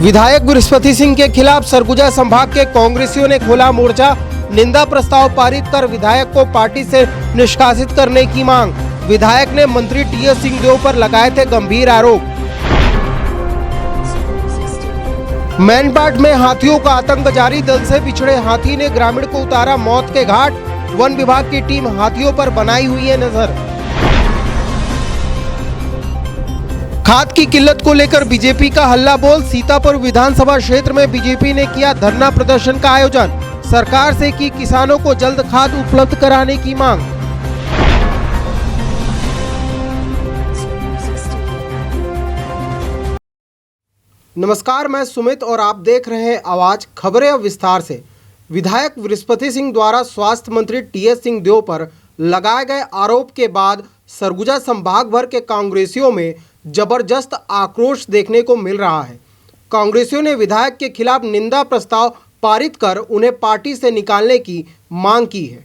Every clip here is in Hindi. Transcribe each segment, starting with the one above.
विधायक बृहस्पति सिंह के खिलाफ सरगुजा संभाग के कांग्रेसियों ने खोला मोर्चा। निंदा प्रस्ताव पारित कर विधायक को पार्टी से निष्कासित करने की मांग। विधायक ने मंत्री टीएस सिंहदेव पर लगाए थे गंभीर आरोप। मैनपाट में हाथियों का आतंक जारी। दल से बिछड़े हाथी ने ग्रामीण को उतारा मौत के घाट। वन विभाग की टीम हाथियों पर बनाई हुई है नजर। खाद की किल्लत को लेकर बीजेपी का हल्ला बोल। सीतापुर विधानसभा क्षेत्र में बीजेपी ने किया धरना प्रदर्शन का आयोजन। सरकार से की किसानों को जल्द खाद उपलब्ध कराने की मांग। नमस्कार, मैं सुमित और आप देख रहे हैं आवाज। खबरें अब विस्तार से। विधायक बृहस्पति सिंह द्वारा स्वास्थ्य मंत्री टीएस सिंहदेव पर लगाए गए आरोप के बाद सरगुजा संभाग भर के कांग्रेसियों में जबरदस्त आक्रोश देखने को मिल रहा है। कांग्रेसियों ने विधायक के खिलाफ निंदा प्रस्ताव पारित कर उन्हें पार्टी से निकालने की मांग की है।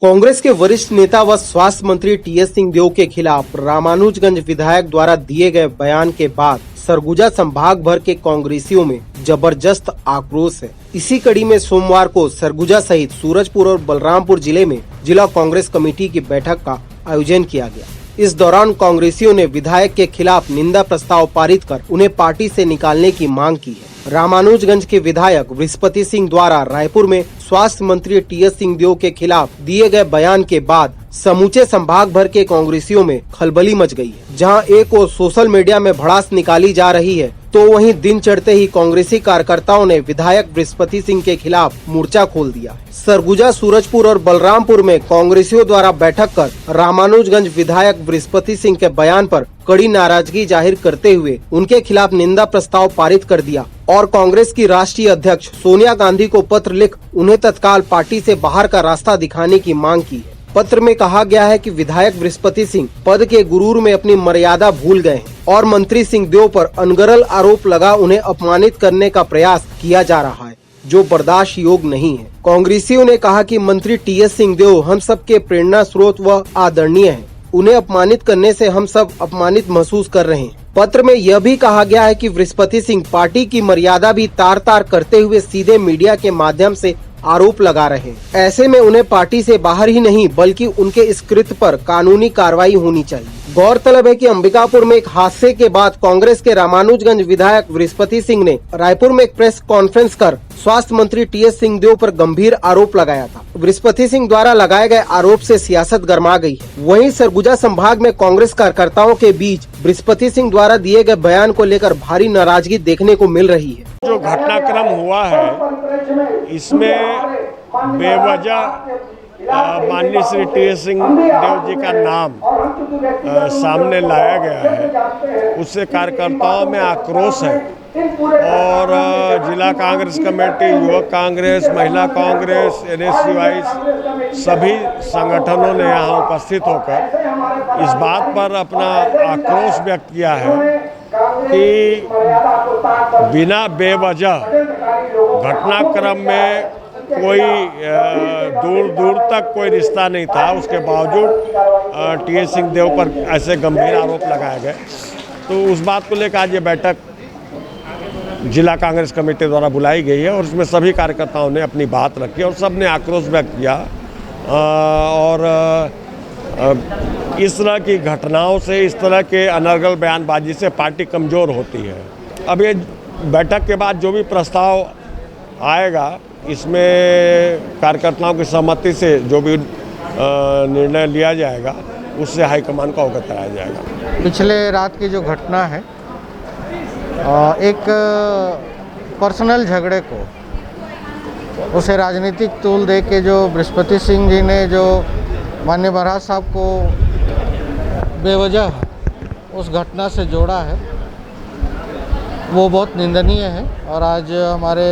कांग्रेस के वरिष्ठ नेता व स्वास्थ्य मंत्री टीएस सिंहदेव के खिलाफ रामानुजगंज विधायक द्वारा दिए गए बयान के बाद सरगुजा संभाग भर के कांग्रेसियों में जबरदस्त आक्रोश है। इसी कड़ी में सोमवार को सरगुजा सहित सूरजपुर और बलरामपुर जिले में जिला कांग्रेस कमेटी की बैठक का आयोजन किया गया। इस दौरान कांग्रेसियों ने विधायक के खिलाफ निंदा प्रस्ताव पारित कर उन्हें पार्टी से निकालने की मांग की है। रामानुजगंज के विधायक बृहस्पति सिंह द्वारा रायपुर में स्वास्थ्य मंत्री टीएस सिंहदेव के खिलाफ दिए गए बयान के बाद समूचे संभाग भर के कांग्रेसियों में खलबली मच गई है। जहां एक ओर सोशल मीडिया में भड़ास निकाली जा रही है, तो वहीं दिन चढ़ते ही कांग्रेसी कार्यकर्ताओं ने विधायक बृहस्पति सिंह के खिलाफ मोर्चा खोल दिया। सरगुजा, सूरजपुर और बलरामपुर में कांग्रेसियों द्वारा बैठक कर रामानुजगंज विधायक बृहस्पति सिंह के बयान पर कड़ी नाराजगी जाहिर करते हुए उनके खिलाफ निंदा प्रस्ताव पारित कर दिया और कांग्रेस की राष्ट्रीय अध्यक्ष सोनिया गांधी को पत्र लिख उन्हें तत्काल पार्टी से बाहर का रास्ता दिखाने की मांग की है। पत्र में कहा गया है कि विधायक बृहस्पति सिंह पद के गुरूर में अपनी मर्यादा भूल गए हैं और मंत्री सिंहदेव पर अनगरल आरोप लगा उन्हें अपमानित करने का प्रयास किया जा रहा है, जो बर्दाश्त योग्य नहीं है। कांग्रेसियों ने कहा कि मंत्री टीएस सिंहदेव हम सब के प्रेरणा स्रोत व आदरणीय हैं। उन्हें अपमानित करने से हम सब अपमानित महसूस कर रहे हैं। पत्र में यह भी कहा गया है कि बृहस्पति सिंह पार्टी की मर्यादा भी तार तार करते हुए सीधे मीडिया के माध्यम से आरोप लगा रहे हैं। ऐसे में उन्हें पार्टी से बाहर ही नहीं बल्कि उनके इस कृत्य पर कानूनी कार्रवाई होनी चाहिए। गौरतलब है कि अंबिकापुर में एक हादसे के बाद कांग्रेस के रामानुजगंज विधायक बृहस्पति सिंह ने रायपुर में एक प्रेस कॉन्फ्रेंस कर स्वास्थ्य मंत्री टीएस सिंहदेव पर गंभीर आरोप लगाया था। बृहस्पति सिंह द्वारा लगाए गए आरोप से सियासत गर्मा गई है। वहीं सरगुजा संभाग में कांग्रेस कार्यकर्ताओं के बीच बृहस्पति सिंह द्वारा दिए गए बयान को लेकर भारी नाराजगी देखने को मिल रही है। जो घटनाक्रम हुआ है इसमें बेवजह माननीय श्री टीएस सिंहदेव जी का नाम सामने लाया गया है, उससे कार्यकर्ताओं में आक्रोश है और जिला कांग्रेस कमेटी, युवक कांग्रेस, महिला कांग्रेस, एनएसयूआई सभी संगठनों ने यहाँ उपस्थित होकर इस बात पर अपना आक्रोश व्यक्त किया है कि बिना बेवजह घटनाक्रम में कोई दूर दूर तक कोई रिश्ता नहीं था, उसके बावजूद टीएस सिंहदेव पर ऐसे गंभीर आरोप लगाए गए। तो उस बात को लेकर आज ये बैठक जिला कांग्रेस कमेटी द्वारा बुलाई गई है और उसमें सभी कार्यकर्ताओं ने अपनी बात रखी और सब ने आक्रोश व्यक्त किया। और इस तरह की घटनाओं से, इस तरह के अनर्गल बयानबाजी से पार्टी कमज़ोर होती है। अब ये बैठक के बाद जो भी प्रस्ताव आएगा इसमें कार्यकर्ताओं की सहमति से जो भी निर्णय लिया जाएगा उससे हाईकमान को अवगत कराया जाएगा। पिछले रात की जो घटना है, एक पर्सनल झगड़े को उसे राजनीतिक तूल दे के जो बृहस्पति सिंह जी ने जो माननीय महाराज साहब को बेवजह उस घटना से जोड़ा है, वो बहुत निंदनीय है। और आज हमारे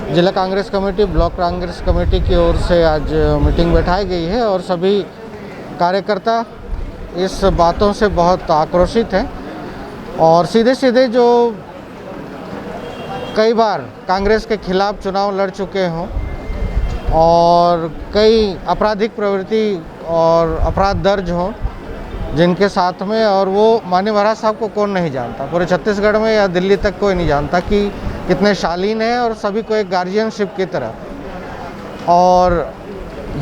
जिला Congress committee, block Congress committee की ओर से आज मीटिंग बैठाई गई है और सभी कार्यकर्ता इस बातों से बहुत आक्रोशित हैं और सीधे सीधे जो कई बार कांग्रेस के खिलाफ चुनाव लड़ चुके हों और कई आपराधिक प्रवृत्ति और अपराध दर्ज हों, जिनके साथ में, और वो मान्य महाराज साहब को कौन नहीं जानता, पूरे छत्तीसगढ़ में या दिल्ली तक कोई नहीं जानता कि कितने शालीन हैं और सभी को एक गार्जियनशिप की तरह। और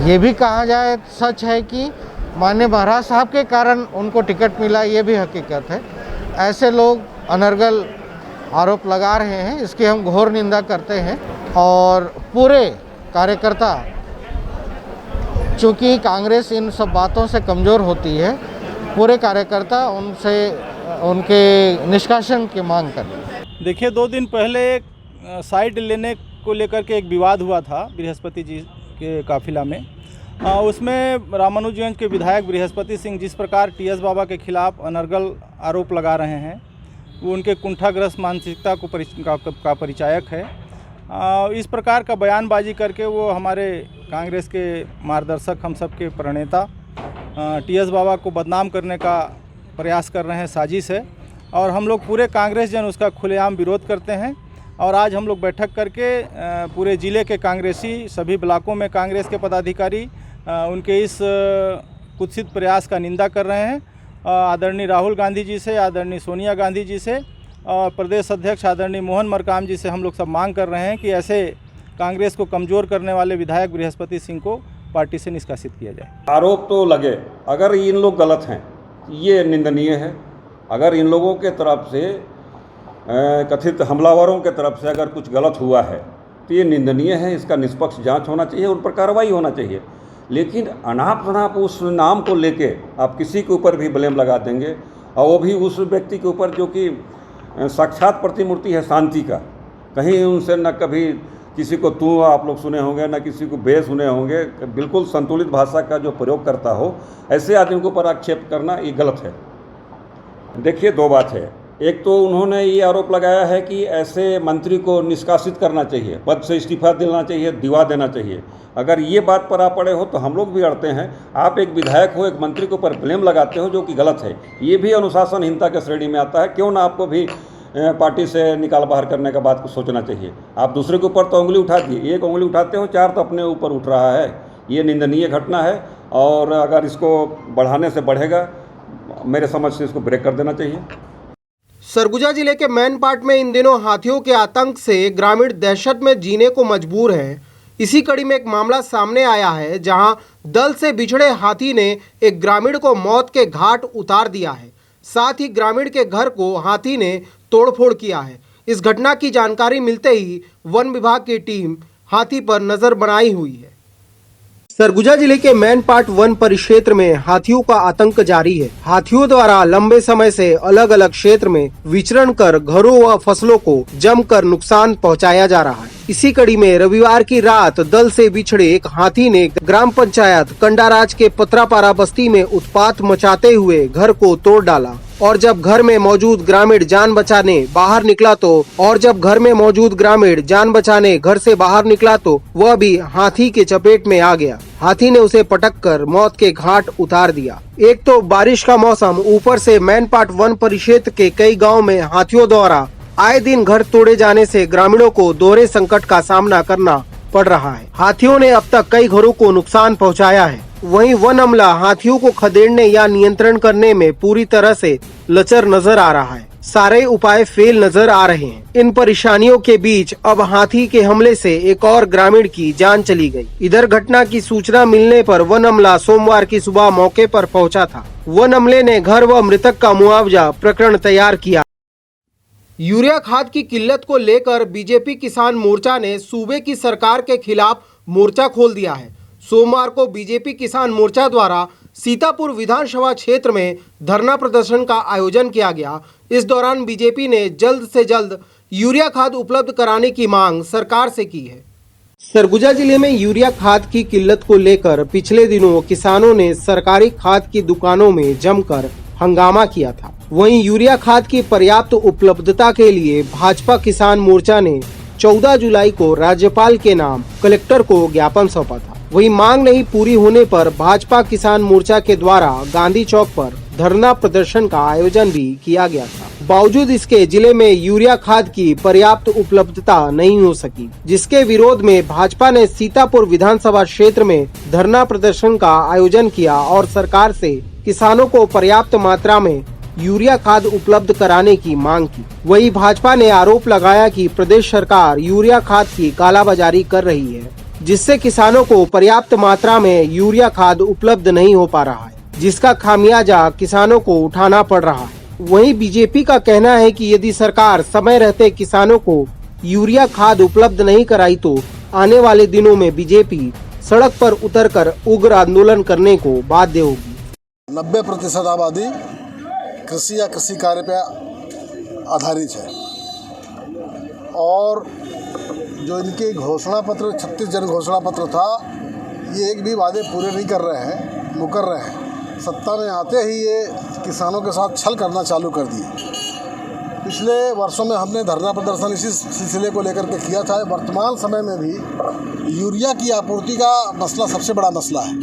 ये भी कहा जाए सच है कि माननीय महाराज साहब के कारण उनको टिकट मिला, ये भी हकीकत है। ऐसे लोग अनर्गल आरोप लगा रहे हैं, इसकी हम घोर निंदा करते हैं। और पूरे कार्यकर्ता, चूँकि कांग्रेस इन सब बातों से कमज़ोर होती है, पूरे कार्यकर्ता उनसे उनके निष्कासन की मांग कर रहे हैं। देखिए, 2 दिन पहले एक साइड लेने को लेकर के एक विवाद हुआ था बृहस्पति जी के काफिला में। उसमें रामानुजगंज के विधायक बृहस्पति सिंह जिस प्रकार टीएस बाबा के खिलाफ अनर्गल आरोप लगा रहे हैं, वो उनके कुंठाग्रस्त मानसिकता का परिचायक है। इस प्रकार का बयानबाजी करके वो हमारे कांग्रेस के मार्गदर्शक, हम सब के प्रणेता टीएस बाबा को बदनाम करने का प्रयास कर रहे हैं, साजिश है। और हम लोग पूरे कांग्रेस जन उसका खुलेआम विरोध करते हैं। और आज हम लोग बैठक करके पूरे ज़िले के कांग्रेसी, सभी ब्लॉकों में कांग्रेस के पदाधिकारी उनके इस कुत्सित प्रयास का निंदा कर रहे हैं। आदरणीय राहुल गांधी जी से, आदरणीय सोनिया गांधी जी से और प्रदेश अध्यक्ष आदरणीय मोहन मरकाम जी से हम लोग सब मांग कर रहे हैं कि ऐसे कांग्रेस को कमज़ोर करने वाले विधायक बृहस्पति सिंह को पार्टी से निष्कासित किया जाए। आरोप तो लगे, अगर इन लोग गलत हैं ये निंदनीय है। अगर इन लोगों के तरफ से कथित हमलावरों के तरफ से अगर कुछ गलत हुआ है तो ये निंदनीय है। इसका निष्पक्ष जांच होना चाहिए, उन पर कार्रवाई होना चाहिए। लेकिन अनाप शनाप उस नाम को लेके आप किसी के ऊपर भी ब्लेम लगा देंगे, और वो भी उस व्यक्ति के ऊपर जो कि साक्षात प्रतिमूर्ति है शांति का। कहीं उनसे न कभी किसी को तू आप लोग सुने होंगे, न किसी को बे सुने होंगे। बिल्कुल संतुलित भाषा का जो प्रयोग करता हो, ऐसे आदमी के ऊपर आक्षेप करना ये गलत है। देखिए, 2 बात है। एक तो उन्होंने ये आरोप लगाया है कि ऐसे मंत्री को निष्कासित करना चाहिए, पद से इस्तीफा देना चाहिए, दिवा देना चाहिए। अगर ये बात पर आप पड़े हो तो हम लोग भी अड़ते हैं। आप एक विधायक हो, एक मंत्री के ऊपर ब्लेम लगाते हो, जो कि गलत है। ये भी अनुशासनहीनता के श्रेणी में आता है। क्यों ना आपको भी पार्टी से निकाल बाहर करने का बात को सोचना चाहिए। आप दूसरे के ऊपर तो उंगली उठा दिए, 1 उंगली उठाते हो, 4 तो अपने ऊपर उठ रहा है। ये निंदनीय घटना है, और अगर इसको बढ़ाने से बढ़ेगा, मेरे समझ से इसको ब्रेक कर देना चाहिए। सरगुजा जिले के मैनपाट में इन दिनों हाथियों के आतंक से ग्रामीण दहशत में जीने को मजबूर हैं। इसी कड़ी में एक मामला सामने आया है, जहां दल से बिछड़े हाथी ने एक ग्रामीण को मौत के घाट उतार दिया है। साथ ही ग्रामीण के घर को हाथी ने तोड़फोड़ किया है। इस घटना की जानकारी मिलते ही वन विभाग की टीम हाथी पर नजर बनाई हुई है। सरगुजा जिले के मैनपाट वन परिक्षेत्र में हाथियों का आतंक जारी है। हाथियों द्वारा लंबे समय से अलग अलग क्षेत्र में विचरण कर घरों व फसलों को जमकर नुकसान पहुंचाया जा रहा है। इसी कड़ी में रविवार की रात दल से बिछड़े एक हाथी ने ग्राम पंचायत कंडाराज के पत्रापारा बस्ती में उत्पात मचाते हुए घर को तोड़ डाला। और जब घर में मौजूद ग्रामीण जान बचाने घर से बाहर निकला तो वह भी हाथी के चपेट में आ गया। हाथी ने उसे पटक कर मौत के घाट उतार दिया। एक तो बारिश का मौसम, ऊपर से मैनपाट वन परिक्षेत्र के कई गाँव में हाथियों द्वारा आए दिन घर तोड़े जाने से ग्रामीणों को दोहरे संकट का सामना करना पड़ रहा है। हाथियों ने अब तक कई घरों को नुकसान पहुंचाया है। वहीं वन अमला हाथियों को खदेड़ने या नियंत्रण करने में पूरी तरह से लचर नजर आ रहा है। सारे उपाय फेल नजर आ रहे हैं। इन परेशानियों के बीच अब हाथी के हमले से एक और ग्रामीण की जान चली गई। इधर घटना की सूचना मिलने पर वन अमला सोमवार की सुबह मौके पर पहुंचा था। वन अमले ने घर व मृतक का मुआवजा प्रकरण तैयार किया। यूरिया खाद की किल्लत को लेकर बीजेपी किसान मोर्चा ने सूबे की सरकार के खिलाफ मोर्चा खोल दिया है। सोमवार को बीजेपी किसान मोर्चा द्वारा सीतापुर विधानसभा क्षेत्र में धरना प्रदर्शन का आयोजन किया गया। इस दौरान बीजेपी ने जल्द से जल्द यूरिया खाद उपलब्ध कराने की मांग सरकार से की है। सरगुजा जिले में यूरिया खाद की किल्लत को लेकर पिछले दिनों किसानों ने सरकारी खाद की दुकानों में जमकर हंगामा किया था। वहीं यूरिया खाद की पर्याप्त उपलब्धता के लिए भाजपा किसान मोर्चा ने 14 जुलाई को राज्यपाल के नाम कलेक्टर को ज्ञापन सौंपा था। वहीं मांग नहीं पूरी होने पर भाजपा किसान मोर्चा के द्वारा गांधी चौक पर धरना प्रदर्शन का आयोजन भी किया गया था। बावजूद इसके जिले में यूरिया खाद की पर्याप्त उपलब्धता नहीं हो सकी, जिसके विरोध में भाजपा ने सीतापुर विधानसभा क्षेत्र में धरना प्रदर्शन का आयोजन किया और सरकार से किसानों को पर्याप्त मात्रा में यूरिया खाद उपलब्ध कराने की मांग की। वहीं भाजपा ने आरोप लगाया कि प्रदेश सरकार यूरिया खाद की कालाबाजारी कर रही है, जिससे किसानों को पर्याप्त मात्रा में यूरिया खाद उपलब्ध नहीं हो पा रहा है, जिसका खामियाजा किसानों को उठाना पड़ रहा है। वहीं बीजेपी का कहना है कि यदि सरकार समय रहते किसानों को यूरिया खाद उपलब्ध नहीं कराई तो आने वाले दिनों में बीजेपी सड़क पर उतरकर उग्र आंदोलन करने को बाध्य होगी। 90% आबादी कृषि या कृषि कार्य पर आधारित है और जो इनके घोषणा पत्र 36 जन घोषणा पत्र था, ये एक भी वादे पूरे नहीं कर रहे हैं, मुकर रहे हैं। सत्ता में आते ही ये किसानों के साथ छल करना चालू कर दिए। पिछले वर्षों में हमने धरना प्रदर्शन इसी सिलसिले को लेकर के किया था। वर्तमान समय में भी यूरिया की आपूर्ति का मसला सबसे बड़ा मसला है।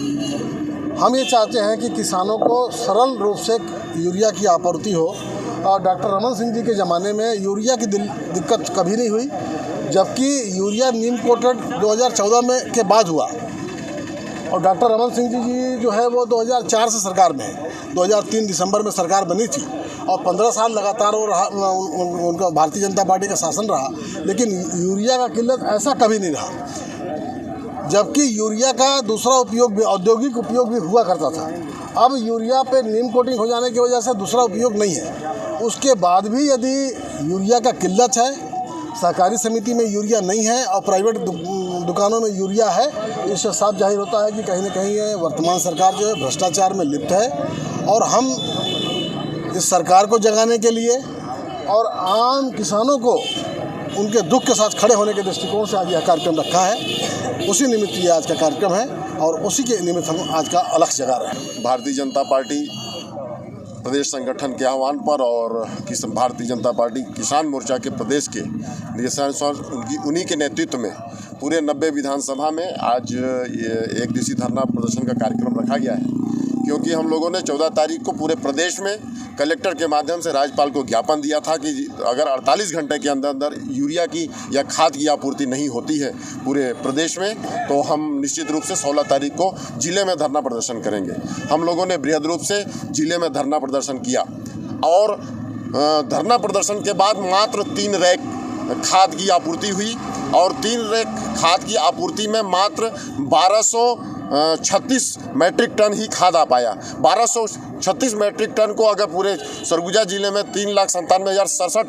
हम ये चाहते हैं कि किसानों को सरल रूप से यूरिया की आपूर्ति हो और डॉक्टर रमन सिंह जी के ज़माने में यूरिया की दिक्कत कभी नहीं हुई, जबकि यूरिया नीम कोटेड 2014 में के बाद हुआ और डॉक्टर रमन सिंह जी जो है वो 2004 से सरकार में है। 2003 दिसंबर में सरकार बनी थी और 15 साल लगातार वो रहा, उनका भारतीय जनता पार्टी का शासन रहा, लेकिन यूरिया का किल्लत ऐसा कभी नहीं रहा। जबकि यूरिया का दूसरा उपयोग भी, औद्योगिक उपयोग भी हुआ करता था। अब यूरिया पे नीम कोटिंग हो जाने की वजह से दूसरा उपयोग नहीं है। उसके बाद भी यदि यूरिया का किल्लत है, सहकारी समिति में यूरिया नहीं है और प्राइवेट दुकानों में यूरिया है, इससे साफ जाहिर होता है कि कहीं न कहीं वर्तमान सरकार जो है भ्रष्टाचार में लिप्त है। और हम इस सरकार को जगाने के लिए और आम किसानों को उनके दुख के साथ खड़े होने के दृष्टिकोण से आज यह कार्यक्रम रखा है। उसी निमित्त ये आज का कार्यक्रम है और उसी के निमित्त हम आज का अलख जगा रहे हैं। भारतीय जनता पार्टी प्रदेश संगठन के आह्वान पर और भारतीय जनता पार्टी किसान मोर्चा के प्रदेश के निर्देशानुसार उन्हीं के नेतृत्व में पूरे 90 विधानसभा में आज ये एक दिवसीय धरना प्रदर्शन का कार्यक्रम रखा गया है, क्योंकि हम लोगों ने 14 तारीख को पूरे प्रदेश में कलेक्टर के माध्यम से राज्यपाल को ज्ञापन दिया था कि अगर 48 घंटे के अंदर अंदर यूरिया की या खाद की आपूर्ति नहीं होती है पूरे प्रदेश में, तो हम निश्चित रूप से 16 तारीख को जिले में धरना प्रदर्शन करेंगे। हम लोगों ने बृहद रूप से जिले में धरना प्रदर्शन किया और धरना प्रदर्शन के बाद मात्र 3 रैक खाद की आपूर्ति हुई और 3 रैक खाद की आपूर्ति में मात्र 1236 मैट्रिक टन ही खाद आ पाया। 1236 मैट्रिक टन को अगर पूरे सरगुजा जिले में 3,97,067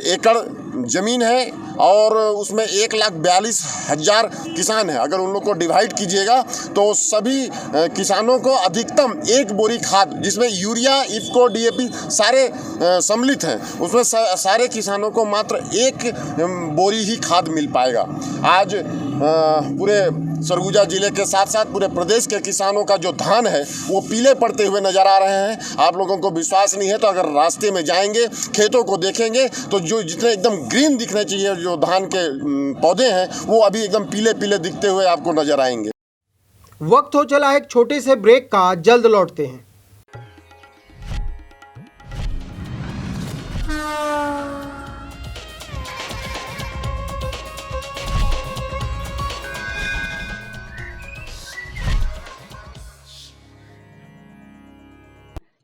एकड़ ज़मीन है और उसमें 1,42,000 किसान हैं, अगर उन लोग को डिवाइड कीजिएगा तो सभी किसानों को अधिकतम 1 बोरी खाद, जिसमें यूरिया, इफ्को, डीएपी सारे सम्मिलित हैं, उसमें सारे किसानों को मात्र 1 बोरी ही खाद मिल पाएगा। आज पूरे सरगुजा जिले के साथ साथ पूरे प्रदेश के किसानों का जो धान है वो पीले पड़ते हुए नज़र आ रहे हैं। आप लोगों को विश्वास नहीं है तो अगर रास्ते में जाएंगे, खेतों को देखेंगे तो जो जितने एकदम ग्रीन दिखने चाहिए जो धान के पौधे हैं वो अभी एकदम पीले पीले दिखते हुए आपको नजर आएंगे। वक्त हो चला एक छोटे से ब्रेक का, जल्द लौटते हैं।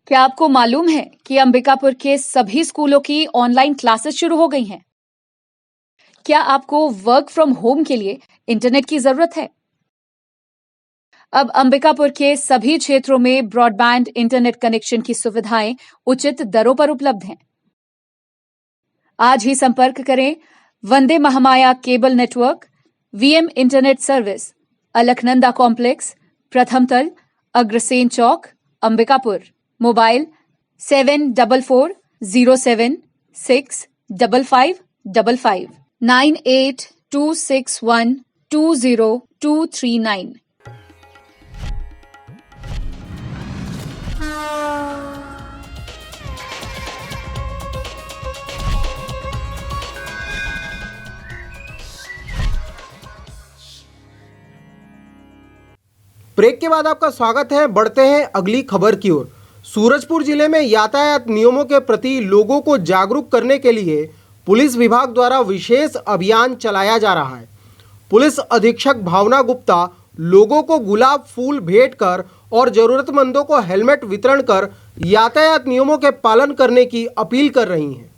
क्या आपको मालूम है कि अंबिकापुर के सभी स्कूलों की ऑनलाइन क्लासेस शुरू हो गई हैं? क्या आपको वर्क फ्रॉम होम के लिए इंटरनेट की जरूरत है? अब अंबिकापुर के सभी क्षेत्रों में ब्रॉडबैंड इंटरनेट कनेक्शन की सुविधाएं उचित दरों पर उपलब्ध हैं। आज ही संपर्क करें वंदे Mahamaya cable network, VM internet service, Alaknanda complex, प्रथम तल, अग्रसेन चौक, अंबिकापुर। मोबाइल 7440765555 9826120239। ब्रेक के बाद आपका स्वागत है। बढ़ते हैं अगली खबर की ओर। सूरजपुर जिले में यातायात नियमों के प्रति लोगों को जागरूक करने के लिए पुलिस विभाग द्वारा विशेष अभियान चलाया जा रहा है। पुलिस अधीक्षक भावना गुप्ता लोगों को गुलाब फूल भेंट कर और जरूरतमंदों को हेलमेट वितरण कर यातायात नियमों के पालन करने की अपील कर रही हैं।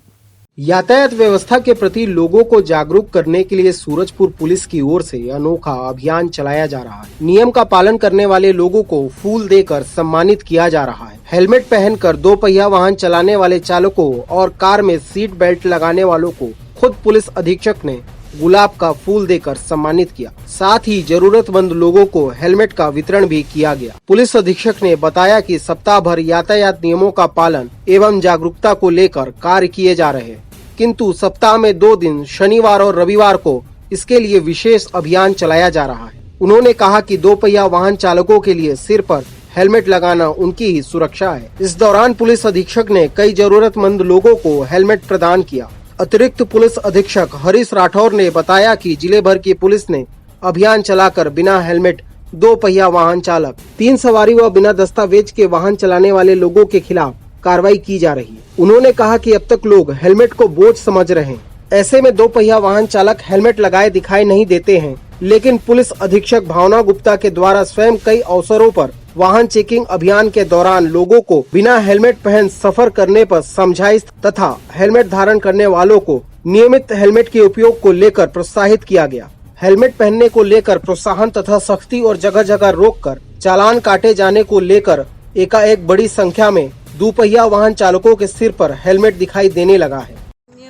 यातायात व्यवस्था के प्रति लोगों को जागरूक करने के लिए सूरजपुर पुलिस की ओर से अनोखा अभियान चलाया जा रहा है। नियम का पालन करने वाले लोगों को फूल देकर सम्मानित किया जा रहा है। हेलमेट पहनकर 2 पहिया वाहन चलाने वाले चालकों और कार में सीट बेल्ट लगाने वालों को खुद पुलिस अधीक्षक ने गुलाब का फूल देकर सम्मानित किया। साथ ही जरूरतमंद लोगों को हेलमेट का वितरण भी किया गया। पुलिस अधीक्षक ने बताया कि सप्ताह भर यातायात नियमों का पालन एवं जागरूकता को लेकर कार्य किए जा रहे हैं, किंतु सप्ताह में 2 दिन शनिवार और रविवार को इसके लिए विशेष अभियान चलाया जा रहा है। उन्होंने कहा कि 2 पहिया वाहन चालकों के लिए सिर पर हेलमेट लगाना उनकी ही सुरक्षा है। इस दौरान पुलिस अधीक्षक ने कई जरूरतमंद लोगों को हेलमेट प्रदान किया। अतिरिक्त पुलिस अधीक्षक हरीश राठौर ने बताया कि जिले भर की पुलिस ने अभियान चलाकर बिना हेलमेट 2 पहिया वाहन चालक, 3 सवारी व बिना दस्तावेज के वाहन चलाने वाले लोगों के खिलाफ कार्रवाई की जा रही है। उन्होंने कहा कि अब तक लोग हेलमेट को बोझ समझ रहे हैं। ऐसे में 2 पहिया वाहन चालक हेलमेट लगाए दिखाई नहीं देते हैं, लेकिन पुलिस अधीक्षक भावना गुप्ता के द्वारा स्वयं कई अवसरों पर वाहन चेकिंग अभियान के दौरान लोगों को बिना हेलमेट पहन सफर करने पर समझाइश तथा हेलमेट धारण करने वालों को नियमित हेलमेट के उपयोग को लेकर प्रोत्साहित किया गया। हेलमेट पहनने को लेकर प्रोत्साहन तथा सख्ती और जगह जगह रोककर चालान काटे जाने को लेकर एकाएक बड़ी संख्या में 2 पहिया वाहन चालकों के सिर पर हेलमेट दिखाई देने लगा है।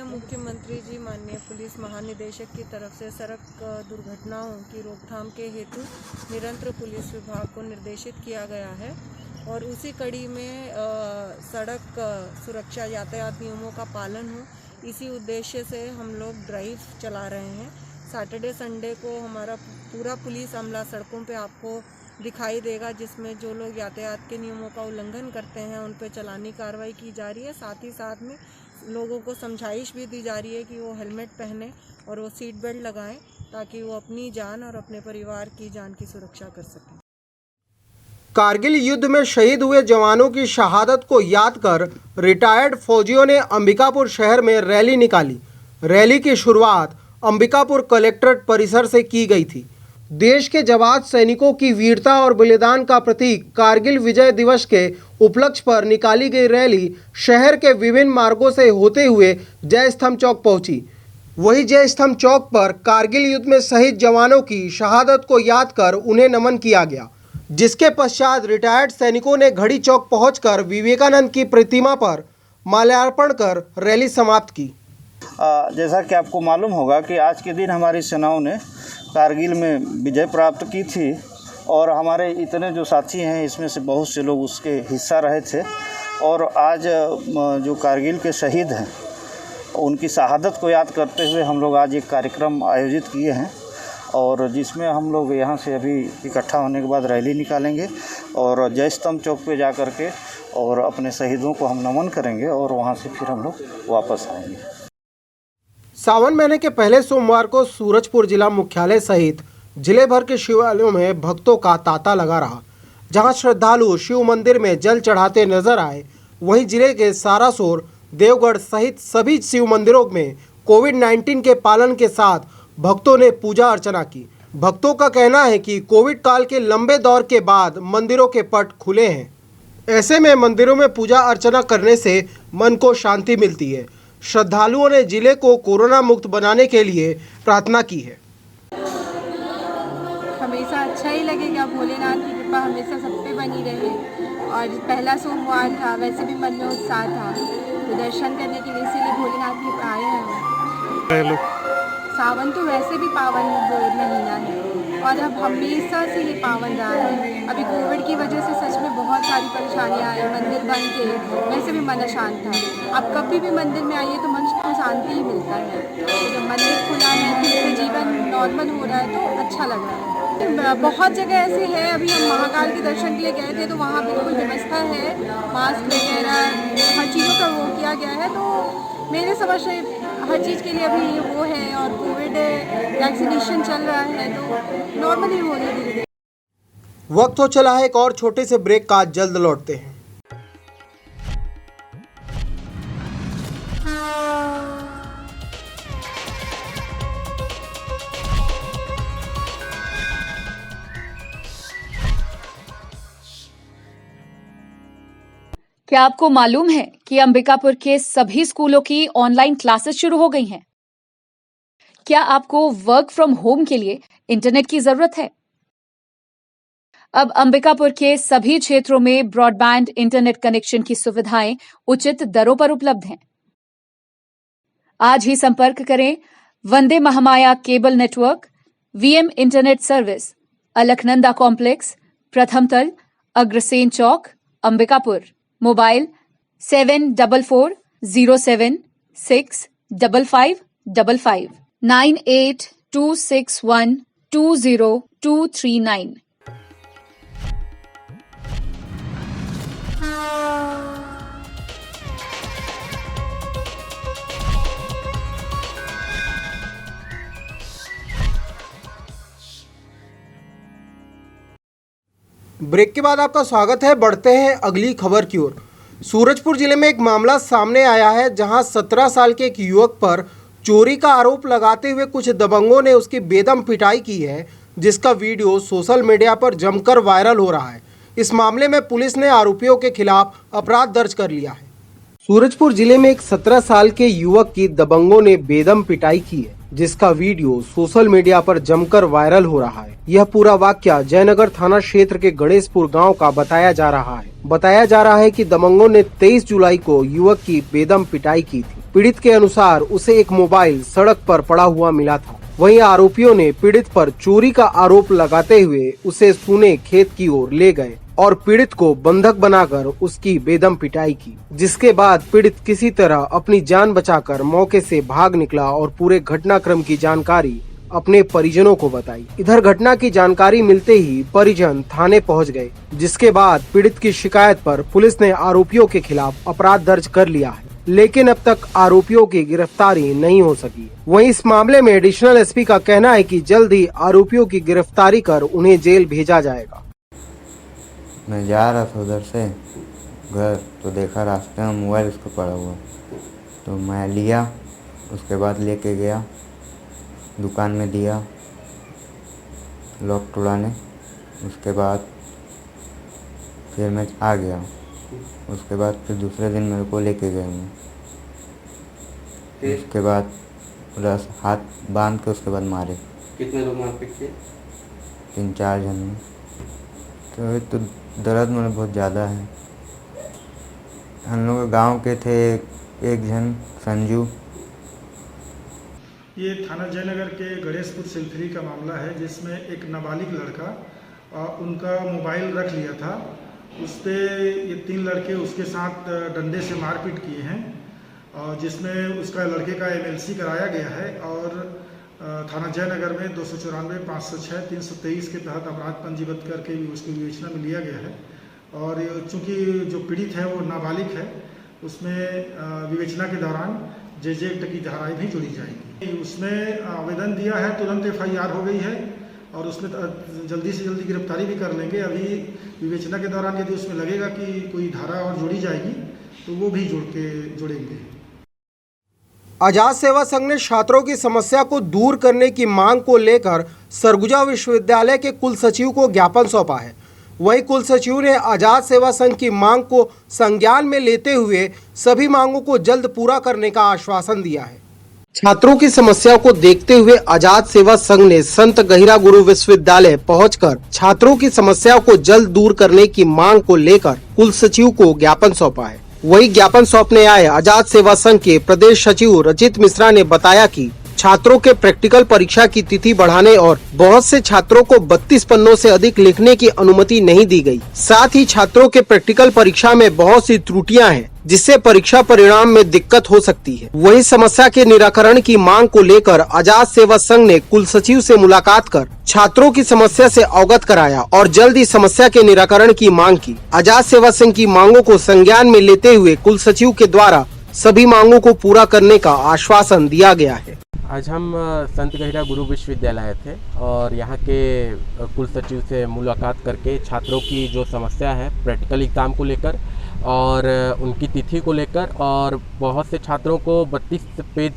मुख्यमंत्री जी माननीय पुलिस महानिदेशक की तरफ से सड़क दुर्घटनाओं की रोकथाम के हेतु निरंतर पुलिस विभाग को निर्देशित किया गया है और उसी कड़ी में सड़क सुरक्षा यातायात नियमों का पालन हो, इसी उद्देश्य से हम लोग ड्राइव चला रहे हैं। सैटरडे संडे को हमारा पूरा पुलिस अमला सड़कों पे आपको दिखाई देगा, जिसमें जो लोग यातायात के नियमों का उल्लंघन करते हैं उन पे चालानी कार्रवाई की जा रही है। साथ ही साथ में लोगों को समझाइश भी दी जा रही है कि वो हेलमेट पहने और वो सीट बेल्ट लगाएं, ताकि वो अपनी जान और अपने परिवार की जान की सुरक्षा कर सकें। कारगिल युद्ध में शहीद हुए जवानों की शहादत को याद कर रिटायर्ड फौजियों ने अंबिकापुर शहर में रैली निकाली। रैली की शुरुआत अंबिकापुर कलेक्ट्रेट परिसर से की गई थी। देश के जवान सैनिकों की वीरता और बलिदान का प्रतीक कारगिल विजय दिवस के उपलक्ष्य पर निकाली गई रैली शहर के विभिन्न मार्गों से होते हुए जय स्तंभ चौक पहुंची। वही जय स्तंभ चौक पर कारगिल युद्ध में शहीद जवानों की शहादत को याद कर उन्हें नमन किया गया, जिसके पश्चात रिटायर्ड सैनिकों ने घड़ी चौक पहुंचकर विवेकानंद की प्रतिमा पर माल्यार्पण कर रैली समाप्त की। जैसा कि आपको मालूम होगा कि आज के दिन हमारी सेनाओं ने कारगिल में विजय प्राप्त की थी और हमारे इतने जो साथी हैं इसमें से बहुत से लोग उसके हिस्सा रहे थे। और आज जो कारगिल के शहीद हैं उनकी शहादत को याद करते हुए हम लोग आज एक कार्यक्रम आयोजित किए हैं और जिसमें हम लोग यहाँ से अभी इकट्ठा होने के बाद रैली निकालेंगे और जय स्तंभ चौक पे जा कर के और अपने शहीदों को हम नमन करेंगे और वहाँ से फिर हम लोग वापस आएंगे। सावन महीने के पहले सोमवार को सूरजपुर जिला मुख्यालय सहित जिले भर के शिवालयों में भक्तों का तांता लगा रहा। जहां श्रद्धालु शिव मंदिर में जल चढ़ाते नजर आए, वहीं जिले के सारासोर, देवगढ़ सहित सभी शिव मंदिरों में कोविड-19 के पालन के साथ भक्तों ने पूजा अर्चना की। भक्तों का कहना है कि कोविड काल के लंबे दौर के बाद मंदिरों के पट खुले हैं। ऐसे में मंदिरों में पूजा अर्चना करने से मन को शांति मिलती है। श्रद्धालुओं ने जिले को कोरोना मुक्त बनाने के लिए प्रार्थना की है। हमेशा अच्छा ही लगेगा, भोलेनाथ की कृपा हमेशा सब पे बनी रहे। और पहला सोमवार था, वैसे भी मन में उत्साह था तो दर्शन करने के लिए, इसीलिए भोलेनाथ की आए हैं। सावन तो वैसे भी पावन महीना है और अब हमेशा से ये पावन रहा है। अभी कोविड की वजह से सच में बहुत सारी परेशानियां आई, मंदिर बंद थे, वैसे भी मन अशांत था। अब कभी भी मंदिर में आइए तो मन को शांति ही मिलता है। तो जब मंदिर खुला है, फिर से जीवन नॉर्मल हो रहा है तो अच्छा लग रहा है। बहुत जगह ऐसे है, अभी हम महाकाल के दर्शन के लिए गए थे तो वहाँ बिल्कुल व्यवस्था है, मास्क वगैरह हर चीज़ों का वो किया गया है। तो मेरे समझ से हर चीज़ के लिए अभी वो है और कोविड वैक्सीनेशन चल रहा है तो नॉर्मल ही हो रही है धीरे धीरे। वक्त हो चला है एक और छोटे से ब्रेक का, जल्द लौटते हैं। क्या आपको मालूम है कि अंबिकापुर के सभी स्कूलों की ऑनलाइन क्लासेस शुरू हो गई हैं? क्या आपको वर्क फ्रॉम होम के लिए इंटरनेट की जरूरत है? अब अंबिकापुर के सभी क्षेत्रों में ब्रॉडबैंड इंटरनेट कनेक्शन की सुविधाएं उचित दरों पर उपलब्ध हैं। आज ही संपर्क करें वंदे Mahamaya cable network, VM internet service, Alaknanda complex, प्रथम तल, अग्रसेन चौक, अंबिकापुर। मोबाइल 7440765555 9826120239। ब्रेक के बाद आपका स्वागत है। बढ़ते हैं अगली खबर की ओर। सूरजपुर जिले में एक मामला सामने आया है, जहां 17 साल के एक युवक पर चोरी का आरोप लगाते हुए कुछ दबंगों ने उसकी बेदम पिटाई की है, जिसका वीडियो सोशल मीडिया पर जमकर वायरल हो रहा है। इस मामले में पुलिस ने आरोपियों के खिलाफ अपराध दर्ज कर लिया है। सूरजपुर जिले में एक 17 साल के युवक की दबंगों ने बेदम पिटाई की है, जिसका वीडियो सोशल मीडिया पर जमकर वायरल हो रहा है। यह पूरा वाकया जयनगर थाना क्षेत्र के गणेशपुर गांव का बताया जा रहा है। बताया जा रहा है कि दबंगों ने 23 जुलाई को युवक की बेदम पिटाई की थी। पीड़ित के अनुसार उसे एक मोबाइल सड़क पर पड़ा हुआ मिला था। वहीं आरोपियों ने पीड़ित पर चोरी का आरोप लगाते हुए उसे सूने खेत की ओर ले गए और पीड़ित को बंधक बनाकर उसकी बेदम पिटाई की, जिसके बाद पीड़ित किसी तरह अपनी जान बचाकर मौके से भाग निकला और पूरे घटनाक्रम की जानकारी अपने परिजनों को बताई। इधर घटना की जानकारी मिलते ही परिजन थाने पहुंच गए, जिसके बाद पीड़ित की शिकायत पर पुलिस ने आरोपियों के खिलाफ अपराध दर्ज कर लिया है, लेकिन अब तक आरोपियों की गिरफ्तारी नहीं हो सकी। वहीं इस मामले में एडिशनल एसपी का कहना है कि जल्द ही आरोपियों की गिरफ्तारी कर उन्हें जेल भेजा जाएगा। मैं जा रहा था उधर से घर, तो देखा रास्ते में मोबाइल उसको पड़ा हुआ, तो मैं लिया। उसके बाद लेके गया दुकान में, दिया लॉक तोड़ाने। उसके बाद फिर मैं आ गया। उसके बाद फिर दूसरे दिन मेरे को लेके गए मैं। उसके बाद पूरा हाथ बांध के उसके बाद मारे। कितने लोग मारपीट किए? 3-4 जन में। तो दर्द मेरे बहुत ज़्यादा है। हम लोग गांव के थे, एक जन संजू। ये थाना जयनगर के गणेशपुर सिलफरी का मामला है, जिसमें एक नाबालिग लड़का उनका मोबाइल रख लिया था। उस पर ये 3 लड़के उसके साथ डंडे से मारपीट किए हैं, जिसमें उसका लड़के का MLC कराया गया है और थाना जयनगर में 294, 506, 323 के तहत अपराध पंजीबद्ध करके भी उसकी विवेचना में लिया गया है। और चूँकि जो पीड़ित है वो नाबालिग है, उसमें विवेचना के दौरान JJ एक्ट की धाराएँ भी जोड़ी जाएगी। उसमें आवेदन दिया है, तुरंत FIR हो गई है और उसमें जल्दी से जल्दी गिरफ्तारी भी कर लेंगे। अभी विवेचना के दौरान यदि उसमें लगेगा कि कोई धारा और जोड़ी जाएगी तो वो भी जोड़ेंगे। आजाद सेवा संघ ने छात्रों की समस्या को दूर करने की मांग को लेकर सरगुजा विश्वविद्यालय के कुल सचिव को ज्ञापन सौंपा है। वहीं कुल सचिव ने आजाद सेवा संघ की मांग को संज्ञान में लेते हुए सभी मांगों को जल्द पूरा करने का आश्वासन दिया है। छात्रों की समस्या को देखते हुए आजाद सेवा संघ ने संत गहिरा गुरु विश्वविद्यालय पहुंचकर छात्रों की समस्या को जल्द दूर करने की मांग को लेकर कुल सचिव को ज्ञापन सौंपा है। वही ज्ञापन सौंपने आए आजाद सेवा संघ के प्रदेश सचिव रचित मिश्रा ने बताया कि छात्रों के प्रैक्टिकल परीक्षा की तिथि बढ़ाने और बहुत से छात्रों को 32 पन्नों से अधिक लिखने की अनुमति नहीं दी गई। साथ ही छात्रों के प्रैक्टिकल परीक्षा में बहुत सी त्रुटियां हैं, जिससे परीक्षा परिणाम में दिक्कत हो सकती है। वही समस्या के निराकरण की मांग को लेकर आजाद सेवा संघ ने कुल सचिव से मुलाकात कर छात्रों की समस्या से अवगत कराया और जल्द ही समस्या के निराकरण की मांग की। आजाद सेवा संघ की मांगों को संज्ञान में लेते हुए कुल सचिव के द्वारा सभी मांगों को पूरा करने का आश्वासन दिया गया है। आज हम संत गहिरा गुरु विश्वविद्यालय थे और यहाँ के कुल सचिव से मुलाकात करके छात्रों की जो समस्या है प्रैक्टिकल एग्ज़ाम को लेकर और उनकी तिथि को लेकर, और बहुत से छात्रों को 32 पेज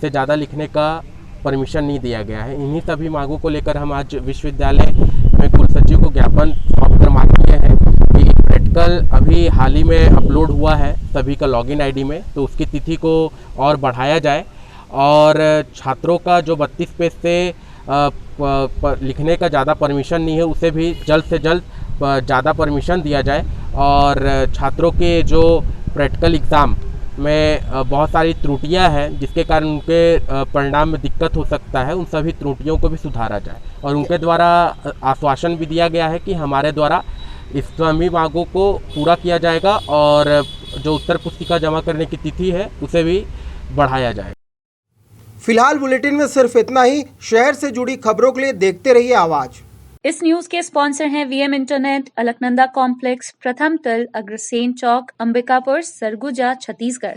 से ज़्यादा लिखने का परमिशन नहीं दिया गया है। इन्हीं सभी मांगों को लेकर हम आज विश्वविद्यालय में कुल सचिव को ज्ञापन सौंप कर मांग किए हैं कि प्रैक्टिकल आर्टिकल अभी हाल ही में अपलोड हुआ है सभी का लॉगिन आईडी में, तो उसकी तिथि को और बढ़ाया जाए और छात्रों का जो 32 पेज से लिखने का ज़्यादा परमिशन नहीं है उसे भी जल्द से जल्द ज़्यादा परमिशन दिया जाए और छात्रों के जो प्रैक्टिकल एग्ज़ाम में बहुत सारी त्रुटियां हैं जिसके कारण उनके परिणाम में दिक्कत हो सकता है, उन सभी त्रुटियों को भी सुधारा जाए और उनके द्वारा आश्वासन भी दिया गया है कि हमारे द्वारा इस सभी मांगों को पूरा किया जाएगा और जो उत्तर पुस्तिका जमा करने की तिथि है उसे भी बढ़ाया जाएगा। फिलहाल बुलेटिन में सिर्फ इतना ही। शहर से जुड़ी खबरों के लिए देखते रहिए आवाज। इस न्यूज के स्पॉन्सर हैं वीएम इंटरनेट, अलकनंदा कॉम्प्लेक्स, प्रथम तल, अग्रसेन चौक, अंबिकापुर, सरगुजा, छत्तीसगढ़।